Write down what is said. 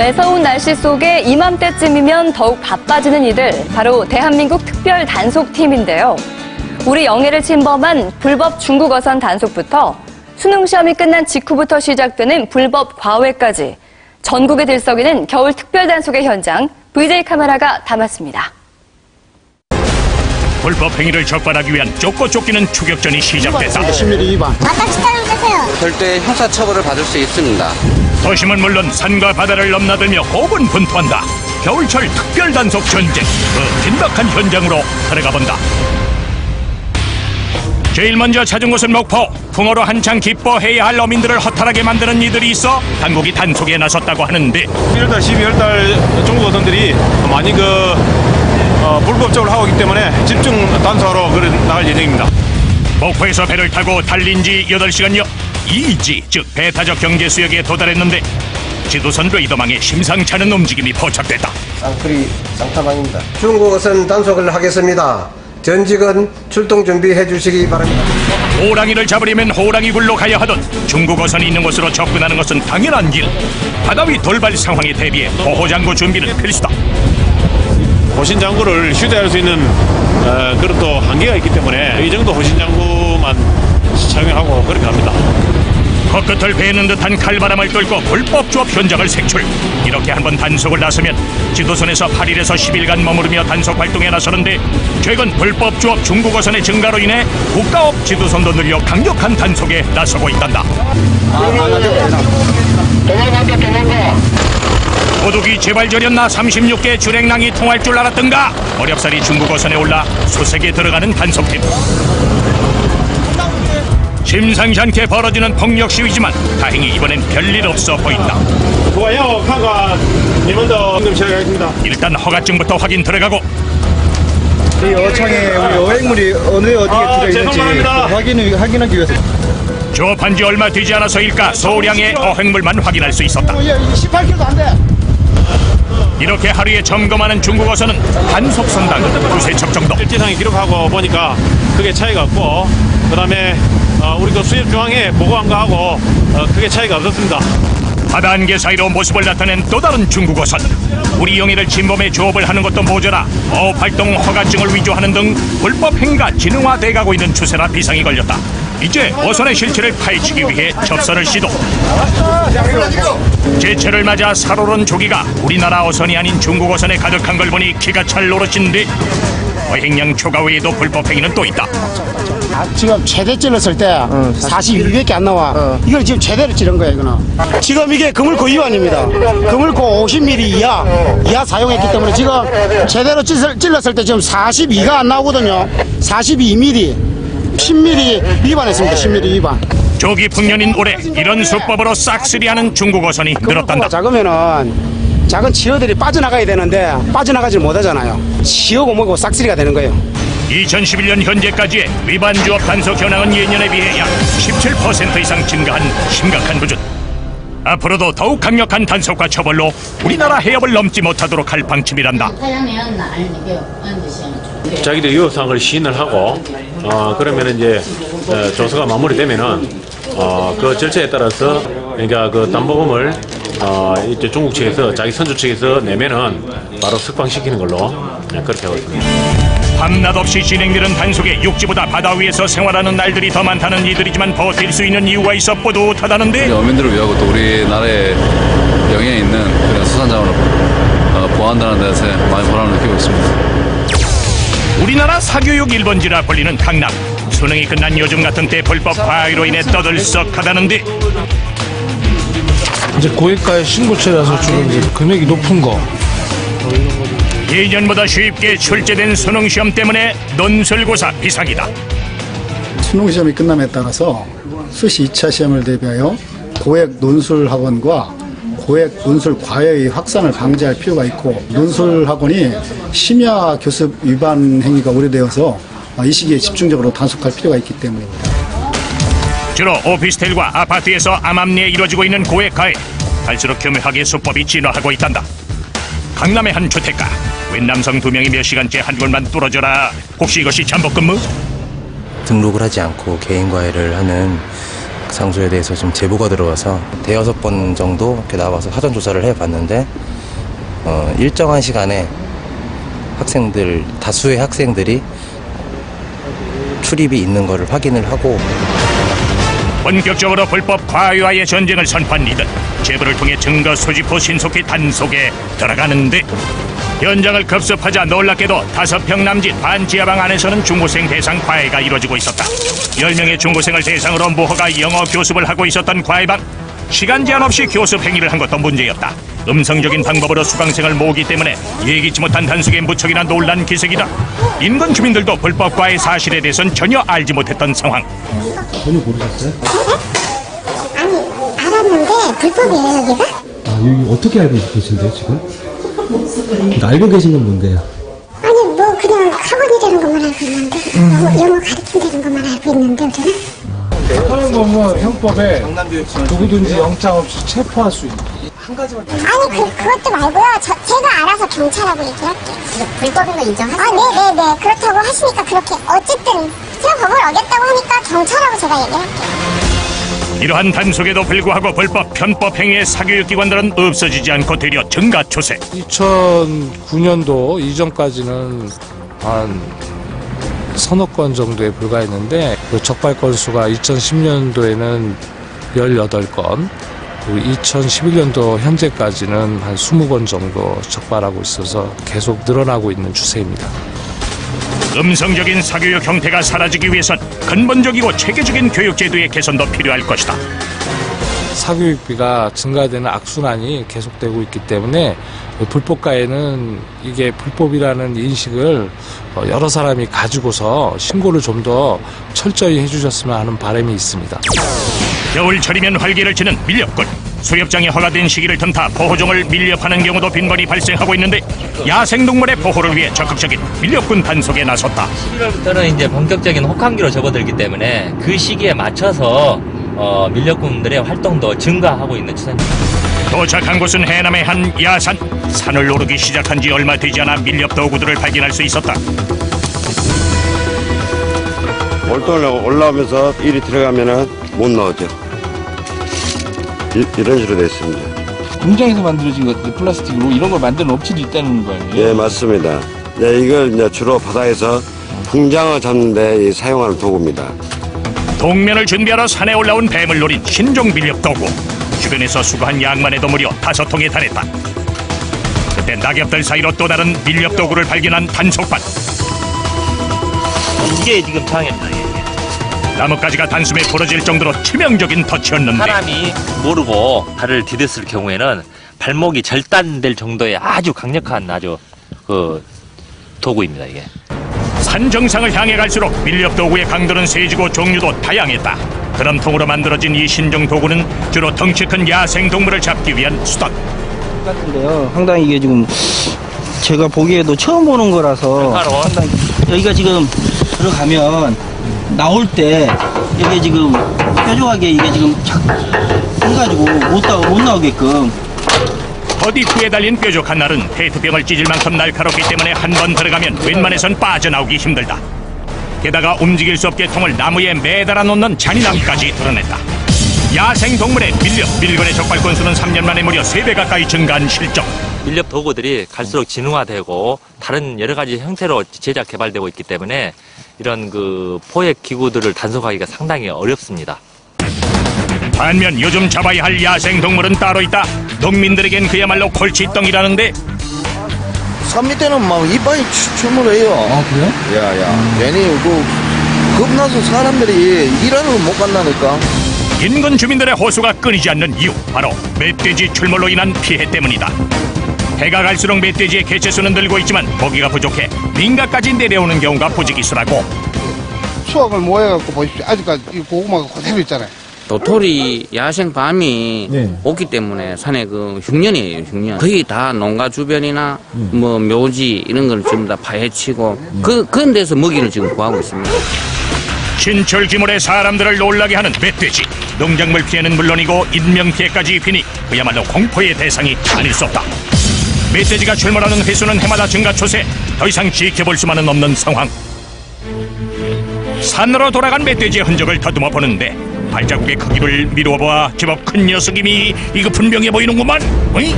매서운 날씨 속에 이맘때쯤이면 더욱 바빠지는 이들, 바로 대한민국 특별 단속팀인데요. 우리 영해를 침범한 불법 중국어선 단속부터 수능 시험이 끝난 직후부터 시작되는 불법 과외까지 전국에 들썩이는 겨울 특별 단속의 현장, VJ 카메라가 담았습니다. 불법 행위를 적발하기 위한 쫓고 쫓기는 추격전이 시작됐다. 아까 시간을 내세요. 별도의 형사처벌을 받을 수 있습니다. 도심은 물론 산과 바다를 넘나들며 고군분투한다. 겨울철 특별 단속 전쟁, 그 긴박한 현장으로 들어가 본다. 제일 먼저 찾은 곳은 목포. 풍어로 한창 기뻐해야 할 어민들을 허탈하게 만드는 이들이 있어 당국이 단속에 나섰다고 하는데, 1월달, 12월달 중국 어선들이 많이 불법적으로 하고 있기 때문에 집중 단속하러 나갈 예정입니다. 목포에서 배를 타고 달린 지 8시간여, 이지, 즉 배타적 경제 수역에 도달했는데 지도선 레이더망에 심상치 않은 움직임이 포착됐다. 쌍크리 쌍타방입니다. 중국 어선 단속을 하겠습니다. 전직은 출동 준비해 주시기 바랍니다. 호랑이를 잡으려면 호랑이 굴로 가야 하던 중국 어선이 있는 곳으로 접근하는 것은 당연한 길. 바다 위 돌발 상황에 대비해 보호장구 준비는 필수다. 호신장구를 휴대할 수 있는 그런 또 한계가 있기 때문에 이 정도 호신장구만 착용하고 그렇게 합니다. 코끝을 베는 듯한 칼바람을 뚫고 불법 조업 현장을 색출. 이렇게 한번 단속을 나서면 지도선에서 8일에서 10일간 머무르며 단속 활동에 나서는데, 최근 불법 조업 중국 어선의 증가로 인해 국가업 지도선도 늘려 강력한 단속에 나서고 있단다. 도둑이 제발 저렸나 36개 주랭랑이 통할 줄 알았던가. 어렵사리 중국 어선에 올라 수색에 들어가는 단속팀. 심상치 않게 벌어지는 폭력 시위지만 다행히 이번엔 별일 없어 보인다. 좋아요, 카가 이 먼저 방금 시작하겠습니다. 일단 허가증부터 확인 들어가고. 이 어창에 우리 어획물이 어디에 들어있는지 확인하기 위해서. 조업한 지 얼마 되지 않아서일까 소량의 어획물만 확인할 수 있었다. 18kg도 안 돼. 이렇게 하루에 점검하는 중국 어선은 단속 선당 두세 척 정도. 실지상에 기록하고 보니까 크게 차이가 없고, 그 다음에 우리 그 수입 중앙에 보고한 거하고 크게 차이가 없었습니다. 바다 안개 사이로 모습을 나타낸 또 다른 중국 어선. 우리 영해를 침범해 조업을 하는 것도 모자라 어업활동 허가증을 위조하는 등 불법 행위가 진흥화돼가고 있는 추세라 비상이 걸렸다. 이제 어선의 실체를 파헤치기 위해 접선을 시도. 제철을 맞아 살오른 조기가 우리나라 어선이 아닌 중국 어선에 가득한 걸 보니 기가 찰 노릇인데, 어획량 초과 외에도 불법 행위는 또 있다. 지금 최대 찔렀을 때 42밖에 안 나와. 이걸 지금 최대로 찌른 거예요, 이거는. 지금 이게 그물고 위반입니다. 그물고 50mm 이하 사용했기 때문에 지금 최대로 찔렀을 때 지금 42가 안 나오거든요. 42mm, 10mm 위반했습니다. 10mm 위반. 조기 풍년인 올해 이런 수법으로 싹쓸이하는 중국 어선이 늘었단다. 작으면은 작은 지어들이 빠져나가야 되는데 빠져나가지 못하잖아요. 지어고 뭐고 싹쓸이가 되는 거예요. 2011년 현재까지의 위반 조업 단속 현황은 예년에 비해 약 17% 이상 증가한 심각한 부준. 앞으로도 더욱 강력한 단속과 처벌로 우리나라 해협을 넘지 못하도록 할 방침이란다. 자기들 유효사항을 시인을 하고 그러면 이제 조사가 마무리되면은 그 절차에 따라서 그러니까 그 담보금을 이제 중국 측에서 자기 선주 측에서 내면은 바로 석방시키는 걸로 그렇게 하고 있습니다. 밤낮 없이 진행되는 단속에 육지보다 바다 위에서 생활하는 날들이 더 많다는 이들이지만 버틸 수 있는 이유가 있어 뿌듯하다는데, 어민들을 위하고 또 우리나라의 영해에 있는 그런 수산자원을 보호한다는 데서 많이 보람을 느끼고 있습니다. 우리나라 사교육 1번지라 불리는 강남. 수능이 끝난 요즘 같은 때 불법 과외로 인해 떠들썩하다는데, 이제 고액가의 신고체라서 주로 이제 금액이 높은 거. 예년보다 쉽게 출제된 수능시험 때문에 논술고사 비상이다. 수능시험이 끝남에 따라서 수시 2차 시험을 대비하여 고액 논술학원과 고액 논술 과외의 확산을 방지할 필요가 있고, 논술학원이 심야 교습 위반 행위가 우려되어서 이 시기에 집중적으로 단속할 필요가 있기 때문입니다. 주로 오피스텔과 아파트에서 암암리에 이루어지고 있는 고액 과외. 갈수록 교묘하게 수법이 진화하고 있단다. 강남의 한 주택가. 웬 남성 2명이 몇 시간째 한 곳만 뚫어져라. 혹시 이것이 잠복근무? 등록을 하지 않고 개인 과외를 하는 장소에 대해서 좀 제보가 들어와서 대여섯 번 정도 이렇게 나와서 사전 조사를 해봤는데 일정한 시간에 다수의 학생들이 출입이 있는 것을 확인을 하고 본격적으로 불법 과외와의 전쟁을 선포한 이들 제보를 통해 증거 수집 후 신속히 단속에 들어가는데 현장을 급습하자 놀랍게도 5평 남짓 반지하방 안에서는 중고생 대상 과외가 이루어지고 있었다. 10명의 중고생을 대상으로 무허가 영어 교습을 하고 있었던 과외방. 시간 제한 없이 교습 행위를 한 것도 문제였다. 음성적인 방법으로 수강생을 모으기 때문에 예기치 못한 단속에 무척이나 놀란 기색이다. 인근 주민들도 불법 과외 사실에 대해서는 전혀 알지 못했던 상황. 전혀 모르셨어요? 아니, 알았는데 불법이에요, 여기가? 여기 어떻게 알고 계신데요, 지금? 알고 계신 건 뭔데요? 아니, 뭐 그냥 학원이라는 것만 알고 있는데 영어 가르친다는 것만 알고 있는데 저는? 하는 거면 형법에 누구든지 영장 없이 체포할 수 있는. 아니, 그것도 말고요. 제가 알아서 경찰하고 얘기할게요. 불법인 거 인정하세요? 네네네. 그렇다고 하시니까 그렇게 어쨌든 제가 법을 어겼다고 하니까 경찰하고 제가 얘기할게요. 이러한 단속에도 불구하고 불법 편법 행위의 사교육기관들은 없어지지 않고 되려 증가 추세. 2009년도 이전까지는 한 서너 건 정도에 불과했는데 그 적발 건수가 2010년도에는 18건, 그리고 2011년도 현재까지는 한 20건 정도 적발하고 있어서 계속 늘어나고 있는 추세입니다. 음성적인 사교육 형태가 사라지기 위해선 근본적이고 체계적인 교육제도의 개선도 필요할 것이다. 사교육비가 증가되는 악순환이 계속되고 있기 때문에 불법과외는 이게 불법이라는 인식을 여러 사람이 가지고서 신고를 좀 더 철저히 해주셨으면 하는 바람이 있습니다. 겨울철이면 활기를 치는 밀렵꾼. 수렵장이 허가된 시기를 틈타 보호종을 밀렵하는 경우도 빈번히 발생하고 있는데 야생동물의 보호를 위해 적극적인 밀렵꾼 단속에 나섰다. 11월부터는 이제 본격적인 혹한기로 접어들기 때문에 그 시기에 맞춰서 밀렵꾼들의 활동도 증가하고 있는 추세입니다. 도착한 곳은 해남의 한 야산. 산을 오르기 시작한 지 얼마 되지 않아 밀렵 도구들을 발견할 수 있었다. 월동을 올라오면서 일이 들어가면은 못 나오죠. 이런 식으로 되어 있습니다. 공장에서 만들어진 것들 플라스틱으로 이런 걸 만드는 업체도 있다는 거예요? 예, 맞습니다. 네, 이걸 이제 주로 바다에서 풍장어 잡는 데 사용하는 도구입니다. 동면을 준비하러 산에 올라온 뱀을 노린 신종 밀렵 도구. 주변에서 수거한 양만 해도 무려 5통에 달했다. 그때 낙엽들 사이로 또 다른 밀렵 도구를 발견한 단속반. 이게 지금 장애입니다. 나뭇가지가 단숨에 부러질 정도로 치명적인 터치였는데 사람이 모르고 발을 디뎠을 경우에는 발목이 절단될 정도의 아주 강력한 도구입니다. 이게. 산 정상을 향해 갈수록 밀렵 도구의 강도는 세지고 종류도 다양했다. 드럼통으로 만들어진 이 신종 도구는 주로 덩치 큰 야생 동물을 잡기 위한 수단. 같은데요. 상당히 이게 지금 제가 보기에도 처음 보는 거라서 상당히 여기가 지금 들어가면 나올 때 이게 지금 뾰족하게 이게 지금 해가지고 못 나오게끔. 버디프에 달린 뾰족한 날은 페트병을 찢을 만큼 날카롭기 때문에 한 번 들어가면 웬만해선 빠져나오기 힘들다. 게다가 움직일 수 없게 통을 나무에 매달아 놓는 잔인함까지 드러냈다. 야생동물의 밀건의 적발 건수는 3년 만에 무려 3배 가까이 증가한 실적. 밀렵 도구들이 갈수록 진화되고 다른 여러 가지 형태로 제작 개발되고 있기 때문에 이런 포획 기구들을 단속하기가 상당히 어렵습니다. 반면 요즘 잡아야 할 야생동물은 따로 있다. 농민들에겐 그야말로 골칫덩이라는데. 산 밑에는 막 이빨이 출몰해요. 아, 그래요? 야야, 괜히 겁나서 사람들이 일하러 못 간다니까. 인근 주민들의 호소가 끊이지 않는 이유, 바로 멧돼지 출몰로 인한 피해 때문이다. 해가 갈수록 멧돼지의 개체수는 늘고 있지만 먹이가 부족해 민가까지 내려오는 경우가 부지기수라고. 수확을 못 해갖고 보십시오. 아직까지 이 고구마가 그대로 있잖아요. 도토리 야생밤이 오기 때문에 산에 흉년이에요, 흉년. 거의 다 농가 주변이나 묘지 이런 걸 전부 다 파헤치고 그런 데서 먹이를 지금 구하고 있습니다. 신철기물에 사람들을 놀라게 하는 멧돼지. 농작물 피해는 물론이고 인명피해까지 입히니 그야말로 공포의 대상이 아닐 수 없다. 멧돼지가 출몰하는 횟수는 해마다 증가 추세. 더 이상 지켜볼 수만은 없는 상황. 산으로 돌아간 멧돼지의 흔적을 더듬어 보는데 발자국의 크기를 미루어봐 제법 큰 녀석임이 이거 분명해 보이는구만. 어이?